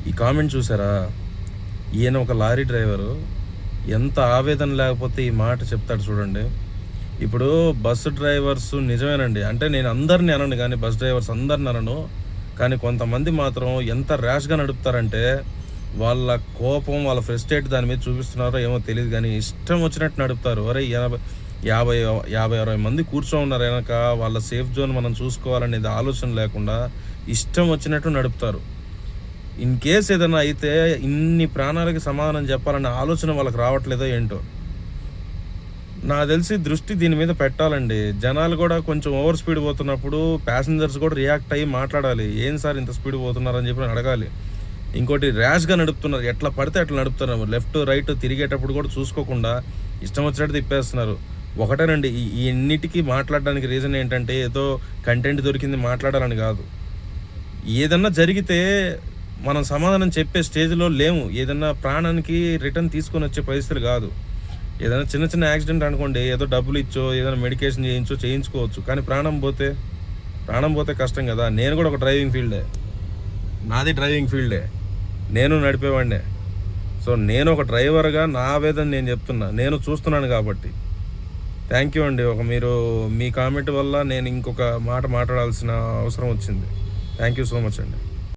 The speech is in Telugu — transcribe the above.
ఈ కామెంట్ చూసారా? ఈయన ఒక లారీ డ్రైవరు. ఎంత ఆవేదన లేకపోతే ఈ మాట చెప్తాడు చూడండి. ఇప్పుడు బస్సు డ్రైవర్స్ నిజమేనండి. అంటే నేను అందరిని అనను గానీ, బస్ డ్రైవర్స్ అందరిని అనను. కానీ కొంతమంది మాత్రం ఎంత ర్యాష్‌గా నడుపుతారంటే, వాళ్ళ కోపం, వాళ్ళ ఫ్రస్ట్రేట్ దాని మీద చూపిస్తున్నారో ఏమో తెలీదు గానీ, ఇష్టం వచ్చినట్టు నడుపుతారు. ఒరేయ్! 50, 60 మంది కూర్చొనున్నారు ఎనక. వాళ్ళ సేఫ్ జోన్ మనం చూసుకోవాలనేది ఆలోచన లేకుండా ఇష్టం వచ్చినట్టు నడుపుతారు. ఇన్ కేస్ ఏదైనా అయితే ఇన్ని ప్రాణాలకి సమాధానం చెప్పాలనే ఆలోచన వాళ్ళకి రావట్లేదో ఏంటో. నాకు తెలిసి దృష్టి దీని మీద పెట్టాలండి. జనాలు గూడా కొంచెం ఓవర్ స్పీడ్ పోతున్నప్పుడు ప్యాసింజర్స్ కూడా రియాక్ట్ అయ్యి మాట్లాడాలి. "ఏం సార్ ఇంత స్పీడ్ పోతున్నారని" చెప్పి అడగాలి. ఇంకోటి ర్యాష్‌గా నడుపుతున్నారు. ఎట్లా పడితే అట్లా నడుపుతున్నారు. లెఫ్ట్, రైట్ తిరిగేటప్పుడు కూడా చూసుకోకుండా ఇష్టం వచ్చినట్టు తిప్పేస్తున్నారు. ఒకటేనండి ఈ ఇన్నిటికి మాట్లాడడానికి రీజన్ ఏంటంటే ఏదో కంటెంట్ దొరికింది మాట్లాడాలని గాదు. ఏదన్నా జరిగితే మనం సమాధానం చెప్పే స్టేజ్‌లో లేము. ఏదన్నా ప్రాణానికి రిటర్న్ తీసుకొనొచ్చే పరిస్థితులు గాదు. ఏదైనా చిన్న చిన్న యాక్సిడెంట్ అనుకోండి, ఏదో డబ్బులిచ్చో, ఏదైనా మెడికేషన్ చేయించుకోవచ్చు. కానీ ప్రాణం పోతే కష్టం గదా! నేను గూడా ఒక డ్రైవింగ్ ఫీల్డే. నాది డ్రైవింగ్ ఫీల్డే. నేను నడిపేవాడినే. సో, నేను ఒక డ్రైవర్‌గా నా ఆవేదన నేను జెప్తున్నా. నేను చూస్తున్నాను గాబట్టి. థ్యాంక్ యూ అండి. మీరు మీ కామెంట్ వల్ల నేను ఇంకొక మాట మాట్లాడాల్సిన అవసరం వచ్చింది. థ్యాంక్ యూ సో మచ్ అండి.